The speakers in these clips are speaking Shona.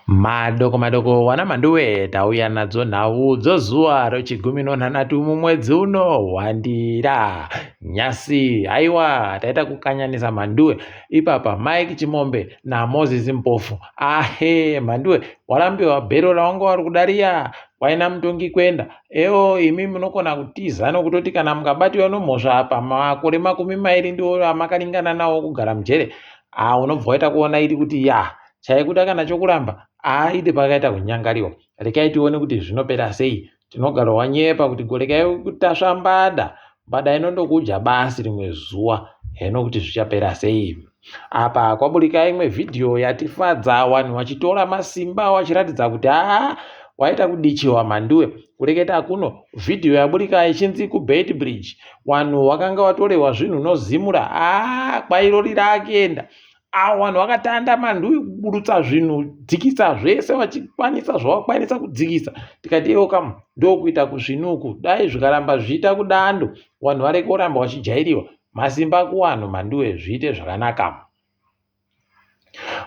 Madoko wana manduwe tauya nadzo nhau dzozuwa rechigumi nonhanhatu mumwedzi uno hwandira nyasi. Aiwa taita kukanyanisa manduwe ipapa Mike Chimombe naMoses Mpofu. Ahe manduwe warambiwa bhero rawanga wari kudariya waina mutongi kwenda imi munokona kutiza nokutoti kana mukabatiwa nomhosva apa makore 20 ndiwo amakaringana nawo kugara mujere unobva waita kuona iri kuti chaikuda kana chokuramba ide pakaita kunyangariwa. Rekai tione kuti zvinopera sei. Tinogara wanyepa kuti gorekai kutasva mbada inondokuja basi rimwe zuwa heno kuti zvichapera sei. Apa kwaburika imwe vhidhiyo yatifadza wanhu wachitora masimba wachiratidza kuti waita kudichiwa manduwe. Kureketa kuno vhidhiyo yaburika ichinzi kuBeit Bridge wanhu wakanga watorewa zvinhu nozimura kwairori rakienda wanhu wakatanda manduwe kuburutsa zvinhu dzikisa zvese vachikwanisa zvavakwanisa kudzikisa. Tikati kam ndokuita kuzvinuku dai zvikaramba zviita kudando wanhu vareke kuramba vachijairiwa masimba kuwanhu manduwe zviite zvakanaka.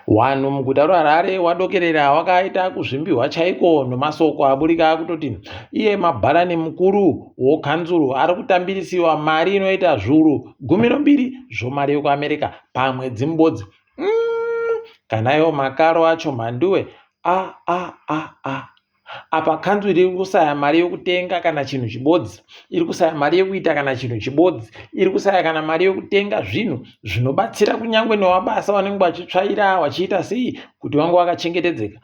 Wanhu muguta raHarare wadokerera wakaita kuzvimbiwa chaiko nemasoko aburika akutoti iye mabharani mukuru wokanzuru ari kutambirisiwa mari inoita zviuru 12 zvomari yekuAmerica pamwedzi mbodzi. Kanayo makaro acho manduwe apa kanzuru iri kusaya mari yokutenga kana chinhu chibodzi, iri kusaya mari yokuita kana chinhu chibodzi, iri kusaya kana mari yokutenga zvinhu zvinobatsira kunyangwe nevabasa vanenge vachitsvaira vachiita sei kuti vange vakachengetedzeka.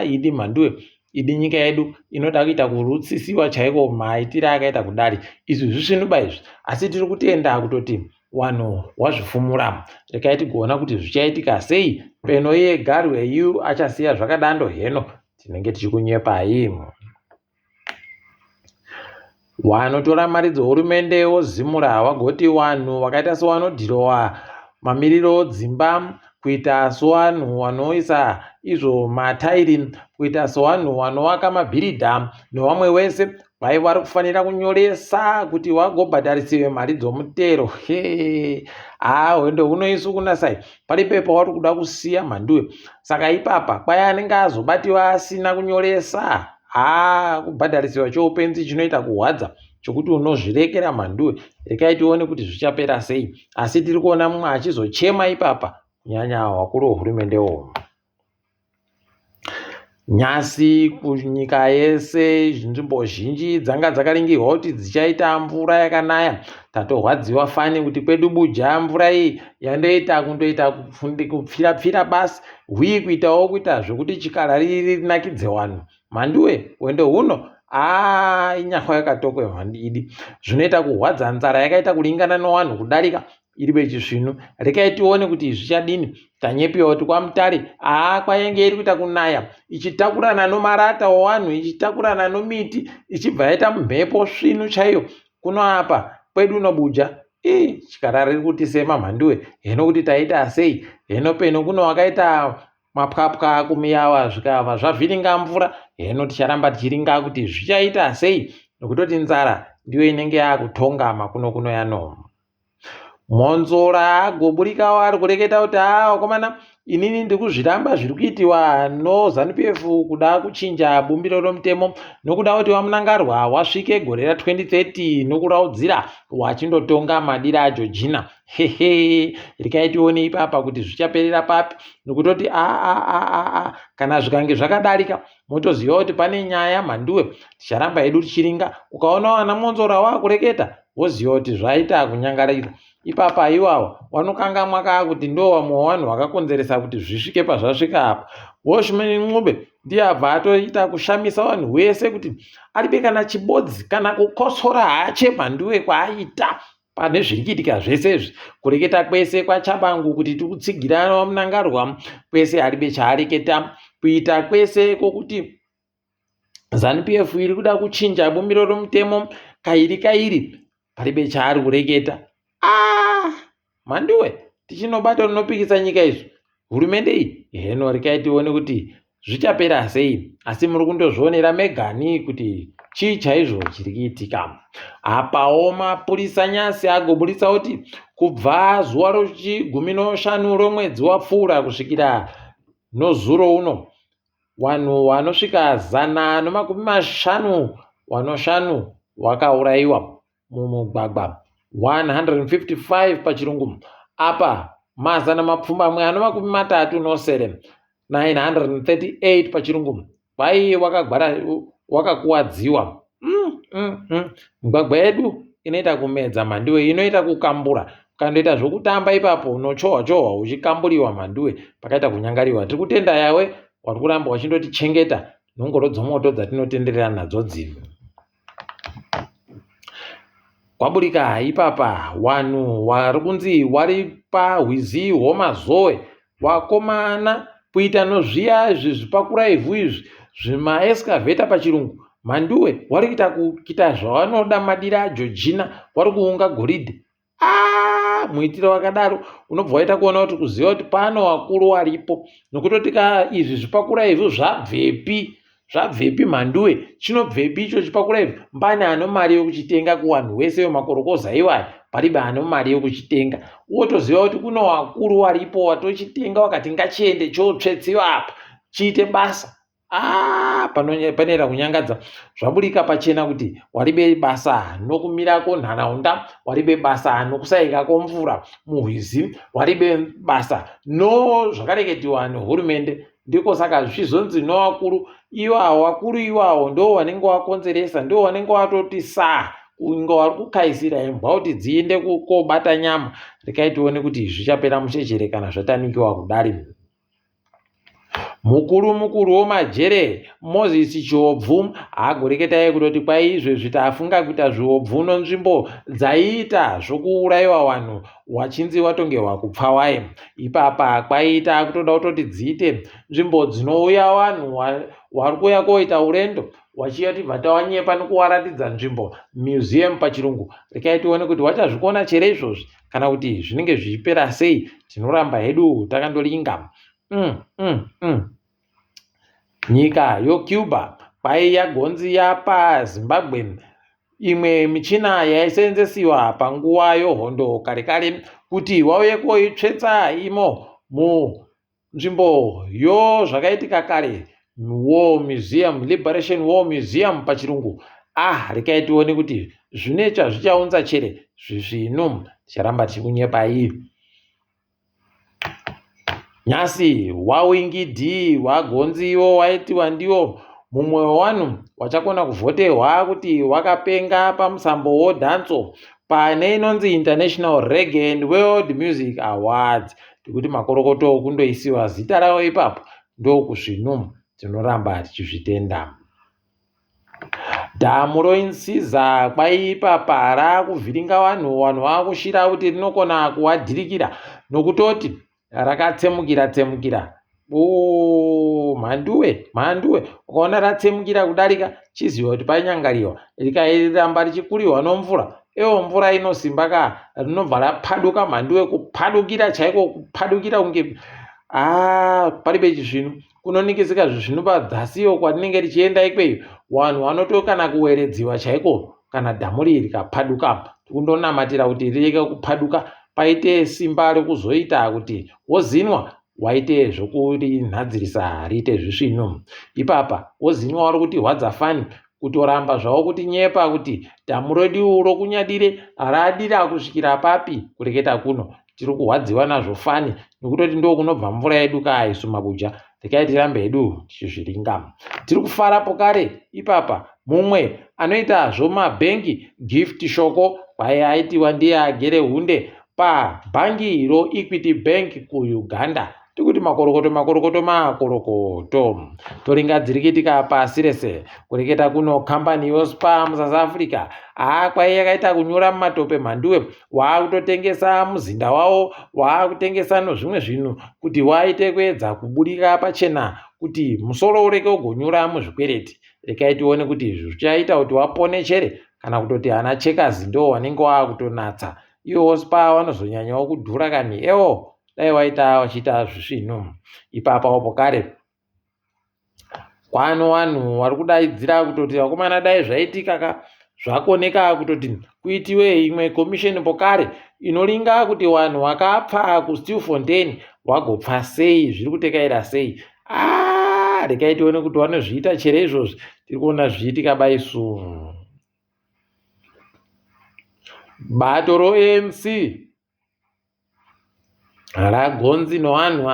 Idi manduwe, idi nyika yedu inoda kuita kurutsisiwa chaiko maitiro akaita kudari. Izvi zvisvinuba izvi asi tiri kutenda kutoti wanhu wazvifumura. Rekai tigoona kuti zvichaitika sei peno iye Garwe achasiya zvakadando heno tinenge tichikunyepai. Wanotora mari dzohurumende wozimura wagoti wanhu wakaita sewanodhirowa mamiriro dzimba, kuita sewanhu wanoisa izvo matairi, kuita sewanhu wanovaka mabhiridha nevamwe wese vari kufanira kunyoresa kuti wagobhadharisiwe mari dzomutero. Hwendo hunoisu kunasai paripe pauri kuda kusiya manduwe. Saka ipapa kwai anenge azobatiwa asina kunyoresa kubhadharisiwa choupenzi chinoita kuhwadza chokuti unozvirekera manduwe. Rekai tione kuti zvichapera sei. Asi tiri kuona mumwe achizochema ipapa kunyanya wakuru wehurumende. Nyasi kunyika yese nzvimbo zhinji dzanga dzakaringirwa kuti dzichaita mvura yakanaya. Tatorwadziwa fani kuti kwedu Buja mvura iyi yandoita kundoita kupfira basi kuita zvekuti chikara riri rinakidze wanhu. Manduwe wendo huno inyahwa yakatokwe handidi. Zvinoita kuhwadza nzara yakaita kuringana newanhu kudarika iri bechisvinu. Rekai tione kuti zvichadini. Tanyepiwa kuti kwaMutare kwainge iri kuita kunaya ichitakurana nomarata wawanhu, ichitakurana nomiti ichibva yaita mhepo svinu chaiyo. Kuno apa kwedu noBuja chikara riri kutisema manduwe. Heno kuti taita sei? Heno peno kuno wakaita mapwapwa kumiyawa zvikava zvavhiringa mvura. Heno ticharamba tichiringa kuti zvichaita sei nokutoti nzara ndiyo inenge yakutongama kuno yano. Monzora agoburikawo ari kureketa kuti wakomana inini ndikuzviramba zviri kuitiwa noZANU-PF kuda kuchinja bumbiro romutemo nokuda kuti wamunangarwa wasvike gore ra2030 nokuraudzira wachindotonga madira aJoργina. Rekai tione ipapa kuti zvichaperera papi nokutoti kana zvikange zvakadarika motoziva kuti pane nyaya manduwe. Ticharamba hedu tichiringa. Ukaona wana Monzora wakureketa woziva kuti zvaita kunyangarira. Ipapa iwawa wanokangamwa kuti ndo vamwe wanhu wakakonzeresa kuti zvisvike pazvasvika apa. Washman Ncube ndiye abva atoita kushamisa wanhu wese kuti aribe kana chibodzi kana kukosora hache manduwe kwaaita pane zviri kuitika zvese izvi. Kureketa kwese kwaChabangu kuti tiri kutsigirana wamunangarwa kwese haribe chaareketa. Kuita kwese kwokuti ZANU-PF iri kuda kuchinja bumbiro romutemo kairi paribe chaari kureketa. Manduwe tichinobata rinopikisa nyika izvi hurumende iyi. Heno rekai tione kuti zvichapera sei. Asi muri kundozvionera Megani kuti chii chaizvo chiri kuitika. Apawo mapurisa nyasi agoburitsa kuti kubva zuva rechigumi noshanu romwedzi wapfuura kusvikira nozuro uno vanhu vanosvika 150 vakaurayiwa mumugwagwa 155 pachirungu. Apa 337 938 pachirungu vai wakakuwadziwa. Migwagwa yedu inoita kumedza mhanduwe, inoita kukambura. Ukandoita zvokutamba ipapo unochohwa uchikamburiwa mhanduwe, pakaita kunyangariwa. Tiri kutenda yawe wari kuramba wachindotichengeta nhongoro dzomoto dzatinotenderera nadzo dzivi. Kwaburika ipapa wanhu wari kunzi wari pahwizi hwomazoe wakomana kuita nozviya zvipakura ivhu izvi zvimaeskavheta pachirungu. Mhanduwe wari kuita zvavanoda madira aJorgina, wari kuunga goridhe. Muitiro wakadaro unobva waita kuona kuti kuziva kuti pano wakuru waripo, nokutoti izvi zvipakura ivhu zvabvepi mhanduwe, chinobvepi icho chipakura ivhu? Mbane ano mari yokuchitenga kuvanhu wese wemakorokoza iwaya, paribe ano mari yokuchitenga. Wotoziva kuti kuno wakuru waripo watochitenga wakati ngachiende chotsvetsiwa apa chiite basa. Panoera kunyangadza. Zvaburika pachena kuti waribe basa nokumirako nharaunda, waribe basa nokusayikako mvura muhwizi, waribe basa zvakareketiwa nehurumende. Ndiko saka zvichizonzi novakuru iwawo ndo vanenge wakonzeresa, ndo vanenge watoti kunge wari kukaisira imbwa kuti dziende kobata nyama. Rekai tione kuti zvichapera muchechere kana zvatanikiwa kudari. Mukuru womajere Moses Chiobvu agoreketai kutoti kwaizvezvi tafunga kuita zviobvu nonzvimbo dzaiita zvokuurayiwa vanhu wachinzi watongerwa kupfawai. Ipapa kwaita kutoda kutoti dziite nzvimbo dzinouya vanhu wari kuuya koita urendo wachiya kuti vatawanyepa nokuwaratidza nzvimbo, museum pachirungu. Rekai tione kuti wachazvikona chere izvozvi kana kuti zvinenge zvichipera sei. Tinoramba hedu takandolinga. Nyika yoCuba kwaiya gonzi yapaZimbabwe, imwe michina yaisenzesiwa panguva yohondo kare kuti wauye koitsvetsa imo munzvimbo zvakaitika kare, War Museum, Liberation War Museum pachirungu. Rekai tione kuti zvine chazvichaunza chere zvino ticharamba tichikunyepai. Nyasi wawingidhi wagonziwo waitiwa ndiwo mumwe wevanhu wachakona kuvhoterwa kuti wakapenga pamusambo wodhanso pane inonzi International Reggae and World Music Awards. Tikuti makorokoto kundoisiwa zita rawo ipapo ndokuzvino tinoramba tichizvitenda. Dhamu roinsiza kwaipapa rakuvhiringa vanhu vakushira kuti rinokona kuwadhirikira nokutoti rakatsemukira. Mhanduwe ukaona ratsemukira kudarika chiziva kuti painyangariwa. Rikairamba richikuriwa nomvura, mvura inosimba rinobva rapaduka mhanduwe, kupadukira chaiko, kupadukira kunge paribe chizvino kunonikisika zvino padzasiyo kwatinenge richienda ikweyo. Vanhu vanotokana kuweredziwa chaiko kana dhamu riri rikapaduka. Tikundonamatira kuti rireke kupaduka, paite simba rekuzoita kuti wozinwa waite zvokurinhadzirisa riite zvisvino. Ipapa wozinwa wari kuti hwadzafani kutoramba zvawo kuti nyepa kuti dhamu redu rokunyadire radira kusvikira papi kureketa kuno. Tiri kuhwadziwa nazvo fani nokutoti ndo kunobva mvura yedu kaisumabuja. Rekai tirambe hedu tichizviringa. Tiri kufarapo kare ipapa mumwe anoita zvomabhengi gift shoko kwaiaitiwa ndiye agere hunde pabhangi roEquity Bank kuUganda. Tikuti makorokoto toringa dzirikitika pasi rese kureketa kuno kambani yoSpar muSouth Africa kwai yakaita kunyura mumatope mhanduwe, waakutotengesa muzinda wawo, waakutengesa nezvimwe zvinhu kuti waite kuedza kuburika pachena kuti musoro ureke ugonyura muzvikwereti. Rekai tione kuti izvi zvichaita kuti wapone chere kana kutoti ana chekazi ndo wanenge waakutonatsa. Iwo Spar vanozonyanyawo kudhura kani dai wachiita zvisvino. Ipapa wapo kare kwano vanhu vari kudaidzira kutoti vakomana dai zvaitika zvakoneka kutoti kuitiwe imwe komisheni pokare inoringa kuti vanhu vakapfa kuStilfontein wagopfa sei, zviri kutekaira sei. Rekai tione kuti vanozviita chere izvozvi. Tiri kuona zvichiitika baisu. Bato roANC ragonzi nevanhu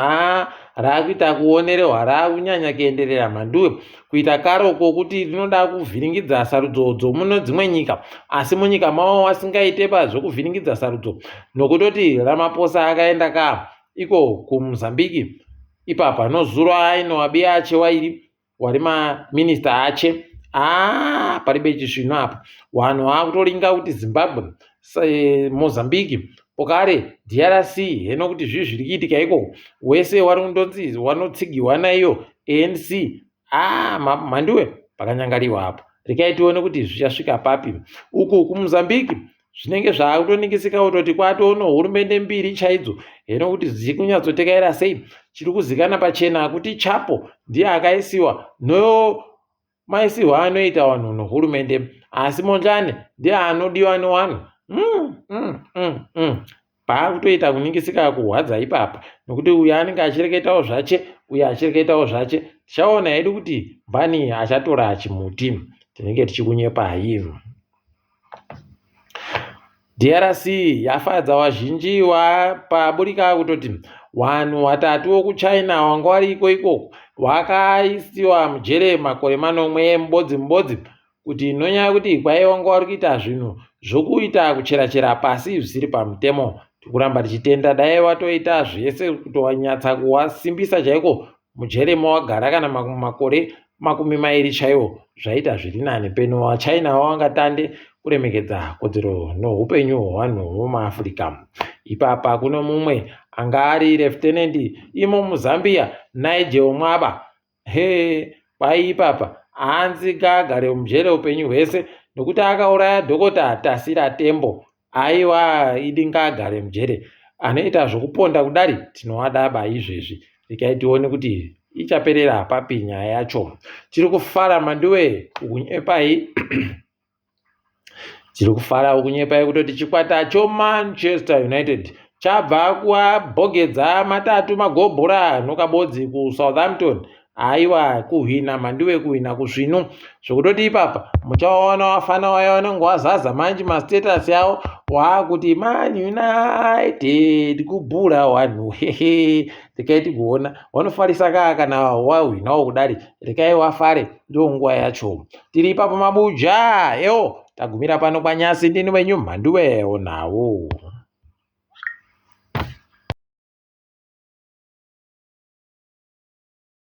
raakuita kuonerehwa, raakunyanya kuenderera mhanduwe kuita karoko kuti rinoda kuvhiringidza sarudzo muno dzimwe nyika, asi munyika mavo vasingaitepa zvokuvhiringidza sarudzo nokutoti Ramaphosa akaenda iko kuMozambique ipapa nozuro ainowabiya ache wari maminista ache. Paribe chisvino apa vanhu vakutoringa kuti Zimbabwe, Mozambique, pokare DRC heno kuti zviri kuitika ikoko wese wari kundonzi wanotsigiwa naiyo ANC. Mhanduwe pakanyangariwa apa. Rekai tione kuti zvichasvika papi. Uku kuMozambique zvinenge zvaakutoningisika kutoti kwatono hurumende mbiri chaidzo heno kuti dziri kunyatsotekaira sei. Chiri kuzikana pachena kuti Chapo ndiye akaisiwa maisirwo anoita vanhu nehurumende, asi Mondlane ndiye anodiwa nevanhu. Paakutoita kuningisika kuhwadza ipapa, nokuti uyu anenge achireketawo zvache, uyu achireketawo zvache. Tichaona hedu kuti Mbani achatora chimuti. Tinenge tichikunyepai. DRC yafadza vazhinji paburika kutoti vanhu vatatu vokuChina vanga vari ikoko vakaisiwa mujere makore 9 mbodzi kuti nonyaya kuti kwaiva vari kuita zvinhu zvokuita kucherachera pasi zvisiri pamutemo. Tikuramba tichitenda dai watoita zvese kutonyatsa kuwasimbisa chaiko mujere mawagara kana makore 20 chaiwo zvaita zviri nani. Peno vaChina vavangatande kuremekedza kodzero noupenyu hwevanhu vomuAfrica. Ipapa kuno mumwe anga ari Lieutenant imo muZambia, Nigel Mwaba. Kwai ipapa aanzika agare mujere upenyu hwese nokuti akauraya Dhokota Tasira Tembo. Aiwa idinga agare mujere. Anoita zvokuponda kudari tinowadaba izvezvi. Rekai tione kuti ichaperera papi nyaya yacho. Tiri kufara mhanduwe kunyepai. Tiri kufara kunyepai kutoti chikwata choManchester United chabva kuabhogedza 3 magobhora nokabodzi kuSouthampton. Aiwa kuhwina mhanduwe, kuhwina kusvinu zvokutoti ipapa muchaona wafana waya vanenge wazaza manje mastatus yavo waakuti Man United kubhura wanhu. Rekai tikuona vanofarisa kana wahwinawo kudari. Rekai wafare, ndio nguva yacho. Tiri ipapo mabuja tagumira pano kwanyasi. Ndini wenyu mhanduwe onawo.